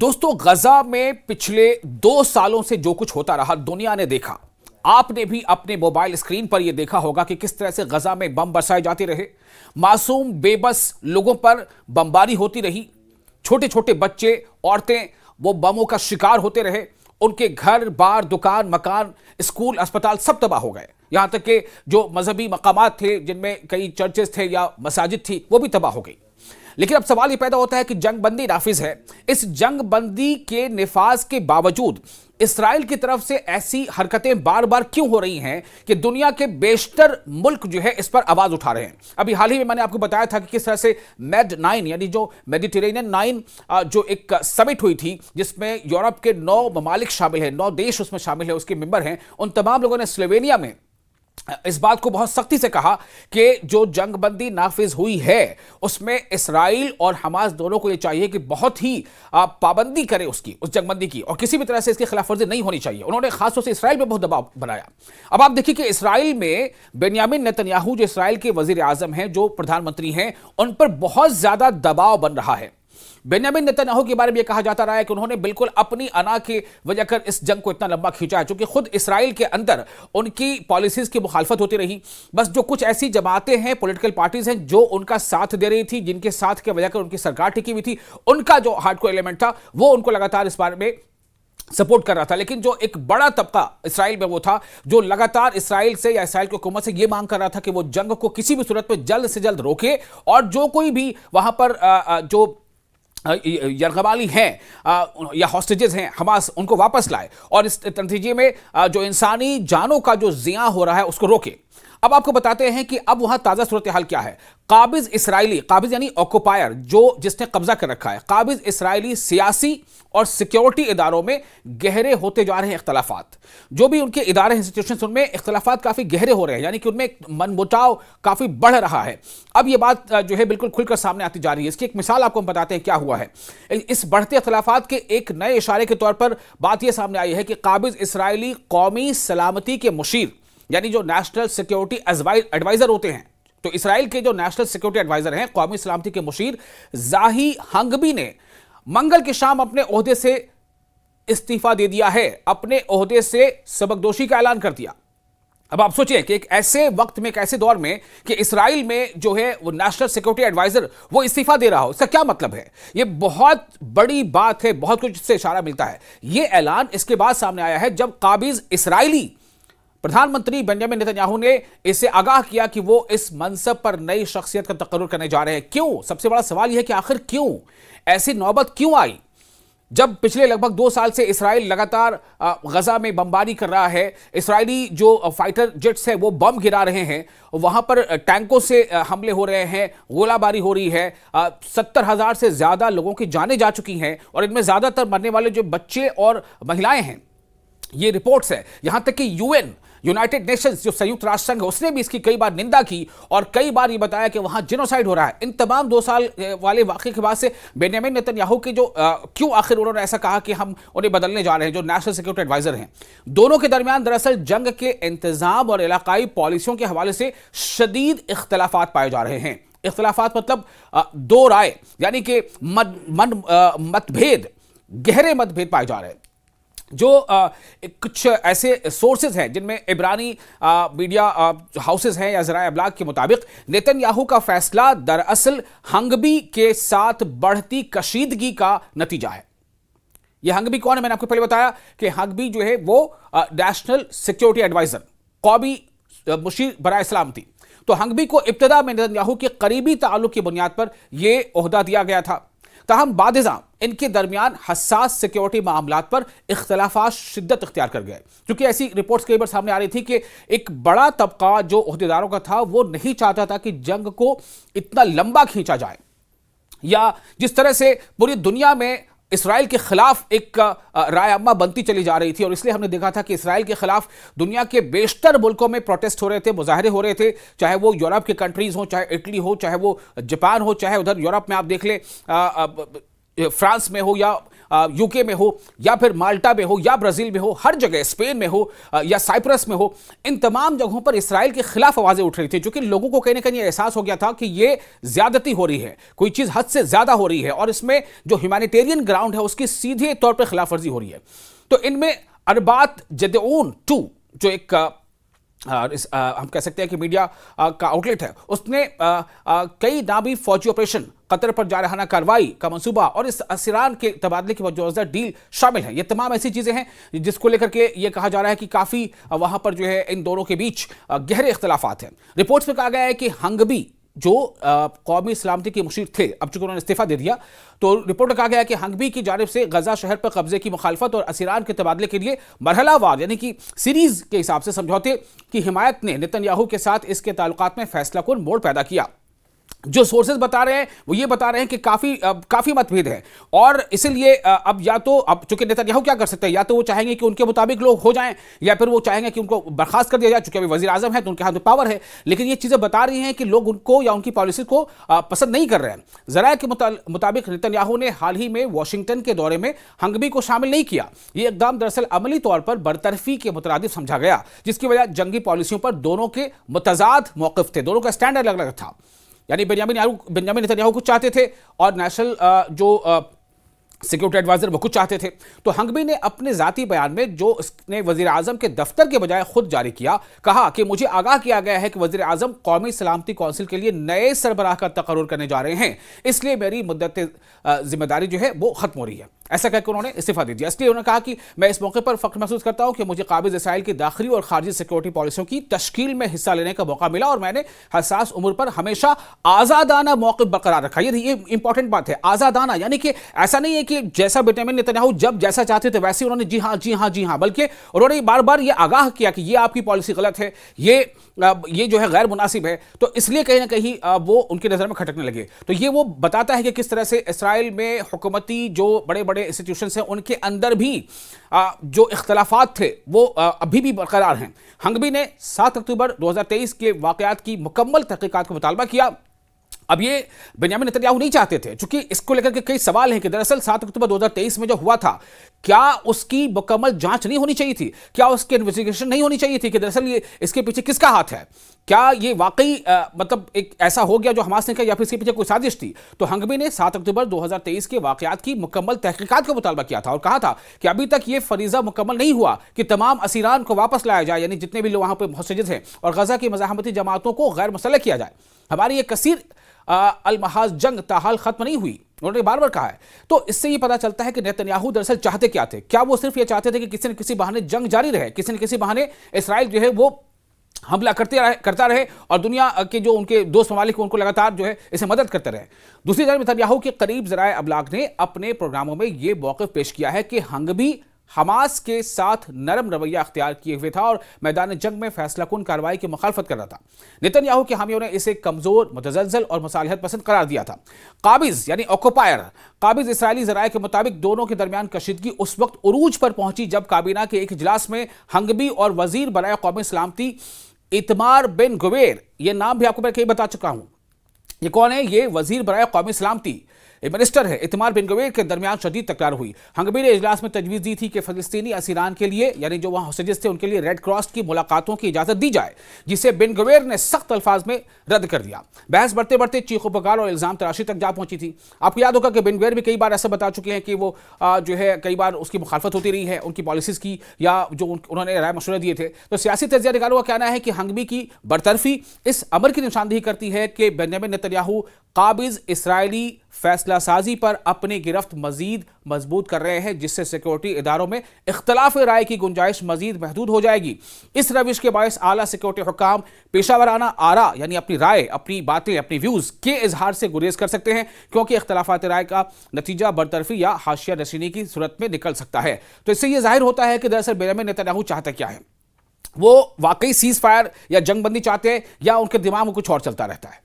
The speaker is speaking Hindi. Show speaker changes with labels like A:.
A: दोस्तों, गजा में पिछले 2 सालों से जो कुछ होता रहा दुनिया ने देखा। आपने भी अपने मोबाइल स्क्रीन पर यह देखा होगा कि किस तरह से गजा में बम बरसाए जाते रहे, मासूम बेबस लोगों पर बमबारी होती रही, छोटे छोटे बच्चे, औरतें वो बमों का शिकार होते रहे, उनके घर बार, दुकान, मकान, स्कूल, अस्पताल सब तबाह हो गए। यहां तक कि जो मजहबी मकामात थे जिनमें कई चर्चेस थे या मसाजिद थी वो भी तबाह हो गई। लेकिन अब सवाल यह पैदा होता है कि जंगबंदी नाफिज है, इस जंगबंदी के निफाज के बावजूद इसराइल की तरफ से ऐसी हरकतें बार बार क्यों हो रही हैं कि दुनिया के बेशतर मुल्क जो है इस पर आवाज उठा रहे हैं। अभी हाल ही में मैंने आपको बताया था कि किस तरह से MED9 यानी जो मेडिटेरेनियन 9 जो एक समिट हुई थी जिसमें यूरोप के 9 ममालिक शामिल हैं, 9 देश उसमें शामिल है, उसके मेंबर हैं, उन तमाम लोगों ने स्लोवेनिया में इस बात को बहुत सख्ती से कहा कि जो जंगबंदी नाफिज हुई है उसमें इसराइल और हमास दोनों को यह चाहिए कि बहुत ही पाबंदी करे उस जंगबंदी की, और किसी भी तरह से इसकी खिलाफवर्जी नहीं होनी चाहिए। उन्होंने खासतौर से इसराइल पे बहुत दबाव बनाया। अब आप देखिए कि इसराइल में बेंयामिन नेतन्याहू जो इसराइल के वजीर आजम हैं, जो प्रधानमंत्री हैं, उन पर बहुत ज्यादा दबाव बन रहा है। बेंयामिन नेतन्याहू के बारे में यह कहा जाता रहा है कि उन्होंने बिल्कुल अपनी अना की वजह कर इस जंग को इतना लंबा खींचा है, क्योंकि खुद इसराइल के अंदर उनकी पॉलिसीज की मुखालफत होती रही। बस जो कुछ ऐसी जमातें हैं, पॉलिटिकल पार्टीज हैं जो उनका साथ दे रही थी, जिनके साथ की वजह कर उनकी सरकार टिकी हुई थी, उनका जो हार्डकोर एलिमेंट था वो उनको लगातार इस बारे में सपोर्ट कर रहा था। लेकिन जो एक बड़ा तबका इसराइल में वो था जो लगातार इसराइल से या इसराइल की हुकूमत से ये मांग कर रहा था कि वो जंग को किसी भी सूरत में जल्द से जल्द रोके, और जो कोई भी वहां पर जो यरगबाली हैं या हॉस्टेजेस हैं हमास, उनको वापस लाए और इस नतीजे में जो इंसानी जानों का जो जिया हो रहा है उसको रोके। अब आपको बताते हैं कि अब वहां ताजा सूरत हाल क्या है। काबिज इसराइली, काबिज यानी ऑक्युपायर, जो जिसने कब्जा कर रखा है, काबिज इसराइली सियासी और सिक्योरिटी इदारों में गहरे होते जा रहे हैं इख्तलाफात। जो भी उनके इदारे, इंस्टीट्यूशंस, उनमें इख्तलाफात काफी गहरे हो रहे हैं, यानी कि उनमें मनमुटाव काफी बढ़ रहा है। अब यह बात जो है बिल्कुल खुलकर सामने आती जा रही है। इसकी एक मिसाल आपको हम बताते हैं क्या हुआ है। इस बढ़ते इख्तलाफात के एक नए इशारे के तौर पर बात यह सामने आई है कि काबिज इसराइली कौमी सलामती के मुशीर, यानी जो नेशनल सिक्योरिटी एडवाइजर होते हैं, तो इसराइल के जो नेशनल सिक्योरिटी एडवाइजर हैं, कौमी सलामती के मुशीर जाही हंगबी ने मंगल की शाम अपने ओहदे से इस्तीफा दे दिया है, अपने ओहदे से सबकदोशी का ऐलान कर दिया। अब आप सोचिए कि एक ऐसे वक्त में, एक ऐसे दौर में कि इसराइल में जो है वो नेशनल सिक्योरिटी एडवाइजर वो इस्तीफा दे रहा हो, इसका क्या मतलब है? ये बहुत बड़ी बात है, बहुत कुछ इससे इशारा मिलता है। ये ऐलान इसके बाद सामने आया है जब काबिज इसराइली प्रधानमंत्री बेंजामिन नेतन्याहू ने इसे आगाह किया कि वो इस मनसब पर नई शख्सियत का तकर्रुर करने जा रहे हैं। क्यों? सबसे बड़ा सवाल यह है कि आखिर क्यों ऐसी नौबत क्यों आई, जब पिछले लगभग 2 साल से इसराइल लगातार गजा में बमबारी कर रहा है। इसराइली जो फाइटर जेट्स हैं वो बम गिरा रहे हैं, वहां पर टैंकों से हमले हो रहे हैं, गोलाबारी हो रही है, 70,000 से ज्यादा लोगों की जानें जा चुकी हैं, और इनमें ज्यादातर मरने वाले जो बच्चे और महिलाएं हैं, ये रिपोर्ट्स है। यहां तक कि यूनाइटेड नेशंस, जो संयुक्त राष्ट्र संघ, उसने भी इसकी कई बार निंदा की और कई बार ये बताया कि वहां जिनोसाइड हो रहा है। इन तमाम 2 साल वाले वाकये के बाद से बेंजामिन नेतन्याहू के जो क्यों आखिर उन्होंने ऐसा कहा कि हम उन्हें बदलने जा रहे हैं, जो नेशनल सिक्योरिटी एडवाइजर हैं, दोनों के दरमियान दरअसल जंग के इंतजाम और इलाकाई पॉलिसियों के हवाले से शदीद इख्तलाफात पाए जा रहे हैं। इख्तलाफात मतलब 2 राय, यानी कि मतभेद, गहरे मतभेद पाए जा रहे हैं। जो कुछ ऐसे सोर्सेज हैं जिनमें इब्रानी मीडिया हाउसेज हैं या ज़राए अबलाग के मुताबिक नेतन्याहू का फैसला दरअसल हंगबी के साथ बढ़ती कशीदगी का नतीजा है। यह हंगबी कौन है? मैंने आपको पहले बताया कि हंगबी जो है वो नेशनल सिक्योरिटी एडवाइजर, कौमी मुशीर बराए सलामती। तो हंगबी को इब्तिदा में नेतन्याहू के करीबी ताल्लुक की बुनियाद पर यह ओहदा दिया गया था। ताहम बादिज़ा इनके दरमियान हसास सिक्योरिटी मामलात पर इख्तलाफात शिद्दत इख्तियार कर गए, क्योंकि ऐसी रिपोर्ट्स कई बार सामने आ रही थी कि एक बड़ा तबका जो ओहदेदारों का था वो नहीं चाहता था कि जंग को इतना लंबा खींचा जाए, या जिस तरह से पूरी दुनिया में इसराइल के खिलाफ एक राय अम्मा बनती चली जा रही थी। और इसलिए हमने देखा था कि इसराइल के खिलाफ दुनिया के बेशतर मुल्कों में प्रोटेस्ट हो रहे थे, मुजाहरे हो रहे थे, चाहे वो यूरोप के कंट्रीज हो, चाहे इटली हो, चाहे वो जापान हो, चाहे उधर यूरोप में आप देख लें फ्रांस में हो, या यूके में हो या फिर माल्टा में हो या ब्राजील में हो, हर जगह स्पेन में हो या साइप्रस में हो, इन तमाम जगहों पर इसराइल के खिलाफ आवाजें उठ रही थी, क्योंकि लोगों को कहीं ना कहीं एहसास हो गया था कि ये ज्यादती हो रही है, कोई चीज हद से ज्यादा हो रही है और इसमें जो ह्यूमैनिटेरियन ग्राउंड है उसकी सीधे तौर पर खिलाफ वर्जी हो रही है। तो इनमें अरबात जदऊन 2 जो एक हम कह सकते हैं कि मीडिया का आउटलेट है, उसने कई नामी फौजी ऑपरेशन, कतर पर जारहाना कार्रवाई का मंसूबा और इस असीरान के तबादले की वजह डील शामिल है। ये तमाम ऐसी चीजें हैं जिसको लेकर के ये कहा जा रहा है कि काफी वहां पर जो है इन दोनों के बीच गहरे इख्तलाफात हैं। रिपोर्ट्स में कहा गया है कि हंगबी जो कौमी सलामती के मुशीर थे, अब चूंकि उन्होंने इस्तीफा दे दिया, तो रिपोर्ट में कहा गया है कि हंगबी की जानिब से गजा शहर पर कब्जे की मुखालफत और असीरान के तबादले के लिए मरहलावार यानी कि सीरीज के हिसाब से समझौते की हिमायत ने नेतन्याहू के साथ इसके ताल्लुकात में फैसलाकुन मोड़ पैदा किया। जो सोर्सेज बता रहे हैं वो ये बता रहे हैं कि काफी मतभेद है और इसीलिए अब या तो अब चूंकि नेतन्याहू क्या कर सकते हैं, या तो वो चाहेंगे कि उनके मुताबिक लोग हो जाएं या फिर वो चाहेंगे कि उनको बर्खास्त कर दिया जाए, चूंकि अभी वजीर आजम है तो उनके हाथ में पावर है। लेकिन ये चीजें बता रही हैं कि लोग उनको या उनकी पॉलिसी को पसंद नहीं कर रहे हैं। जराये के मुताबिक नेतन्याहू ने हाल ही में वाशिंगटन के दौरे में हंगबी को शामिल नहीं किया। ये इकदाम दरअसल अमली तौर पर बरतरफी के मुतरादिफ समझा गया, जिसकी वजह जंगी पॉलिसियों पर दोनों के मुतजाद मौक़िफ़ थे, दोनों का स्टैंड अलग अलग था। यानी बेंजामिन नेतन्याहू कुछ चाहते थे और नेशनल जो सिक्योरिटी एडवाइजर वो कुछ चाहते थे। तो हंगबी ने अपने जाती बयान में जो उसने वजीर आजम के दफ्तर के बजाय खुद जारी किया, कहा कि मुझे आगाह किया गया है कि वजीर आजम कौमी सलामती कौंसिल के लिए नए सरबराह का तकर्रुर करने जा रहे हैं, इसलिए मेरी मुद्दत जिम्मेदारी जो है वो खत्म हो रही है। ऐसा कहकर उन्होंने इस्तीफा दे दिया। इसलिए उन्होंने कहा कि मैं इस मौके पर फख्र महसूस करता हूं कि मुझे काबिज इसराइल की दाखिली और खारजी सिक्योरिटी पॉलिसियों की तश्कील में हिस्सा लेने का मौका मिला और मैंने हसास उम्र पर हमेशा आज़ादाना मौक़िफ़ बरकरार रखा। ये इंपॉर्टेंट बात है, आज़ादाना, यानी कि ऐसा नहीं है कि जैसा बेंजामिन नेतन्याहू जब जैसा चाहते थे वैसे उन्होंने जी हाँ, बल्कि उन्होंने बार बार ये आगाह किया कि ये आपकी पॉलिसी गलत है, ये जो है गैर मुनासिब है। तो इसलिए कहीं ना कहीं वो उनकी नज़र में खटकने लगे। तो ये वो बताता है कि किस तरह से इसराइल में हुकूमती जो बड़े बड़े इंस्टीट्यूशंस हैं उनके अंदर भी जो इख्तलाफात थे वो अभी भी बरकरार हैं। हंगबी ने 7 अक्टूबर 2023 के वाक़यात की मुकम्मल तहक़ीक़ात का मुतालबा किया। अब ये बेंजामिन नेतन्याहू नहीं चाहते थे, क्योंकि इसको लेकर के कई सवाल हैं कि दरअसल 7 अक्टूबर 2023 में जो हुआ था, क्या उसकी मुकम्मल जांच नहीं होनी चाहिए थी? क्या उसकी इन्वेस्टिगेशन नहीं होनी चाहिए थी कि दरअसल ये इसके पीछे किसका हाथ है? क्या ये वाकई मतलब एक ऐसा हो गया जो हमास ने किया या फिर इसके पीछे कोई साजिश थी? तो हंगबी ने 7 अक्टूबर 2023 के वाकयात की मुकम्मल तहकीकात का मुतालबा किया था और कहा था कि अभी तक ये फरीजा मुकम्मल नहीं हुआ कि तमाम असीरान को वापस लाया जाए, यानी जितने भी लोग वहां पर मुहतजिज हैं, और गजा की मज़ाहमती जमातों को गैर मुसल्लह किया जाए। हमारी ये कसीर अलमहाज जंग ताहाल खत्म नहीं हुई, उन्होंने बार बार कहा है। तो इससे ये पता चलता है कि नेतन्याहू दरअसल चाहते क्या थे। क्या वो सिर्फ ये चाहते थे कि किसी न किसी बहाने जंग जारी रहे, किसी न किसी बहाने इसराइल जो है वो हमला करता रहे और दुनिया के जो उनके दोस्त ममालिक उनको लगातार जो है इसे मदद करते रहे? दूसरी तरफ नेतन्याहू के करीब ज़राए अबलाग ने अपने प्रोग्रामों में ये मौक़िफ़ पेश किया है कि हंगबी हमास के साथ नरम रवैया अख्तियार किए हुए था और मैदान जंग में फैसलाकुन कार्रवाई की मुखालफत कर रहा था। नेतन्याहू के हामियों ने इसे कमजोर, मुतज़लज़ल और मुसालहत पसंद करार दिया था। काबिज यानी ऑक्युपायर, काबिज इसराइली ज़राए के मुताबिक दोनों के दरमियान कशीदगी उस वक्त उरूज पर पहुंची जब काबीना के एक इजलास में हंगबी और वजीर बराए कौमी सलामती इतमार बिन गुवेर, ये नाम भी आपको मैं कहीं बता चुका हूं, ये कौन है? ये वजीर बराए कौमी सलामती मिनिस्टर है इतमार बिन गुवेर के दरमियान शदीद तकरार हुई। हंगबी ने इजलास में तजवीज़ दी थी कि फ़लस्तीनी असीरान के लिए, यानी जो वहाँ होस्टेजेस थे, उनके लिए रेड क्रॉस की मुलाकातों की इजाज़त दी जाए, जिसे बिन गुवेर ने सख्त अल्फाज में रद्द कर दिया। बहस बढ़ते बढ़ते चीखों पुकार और इल्ज़ाम तराशी तक जा पहुंची थी। आपको याद होगा कि बिन गुवेर भी कई बार ऐसा बता चुके हैं कि वो जो है कई बार उसकी मुखालफत होती रही है उनकी पॉलिसीज़ की, या जो उन्होंने राय मशवरे दिए थे। तो सियासी तजिया निगारों का कहना है कि हंगबी की बरतरफी इस अमर की निशानदेही करती है कि बेंजामिन नेतन्याहू काबिज इसराइली फैसला साजी पर अपनी गिरफ्त मजीद मजबूत कर रहे हैं, जिससे सिक्योरिटी इदारों में इख्तलाफ राय की गुंजाइश मजीद महदूद हो जाएगी। इस रविश के बायस आला सिक्योरिटी हुक्काम पेशावराना आरा, यानी अपनी राय, अपनी बातें, अपनी व्यूज के इजहार से गुरेज कर सकते हैं, क्योंकि इख्तलाफात राय का नतीजा बरतरफी या हाशिया नशीनी की सूरत में निकल सकता है। तो इससे यह जाहिर होता है कि दरअसल बेंजामिन नेतन्याहू चाहता क्या है। वो वाकई सीज फायर या जंगबंदी चाहते हैं या उनके दिमाग में कुछ और चलता रहता है।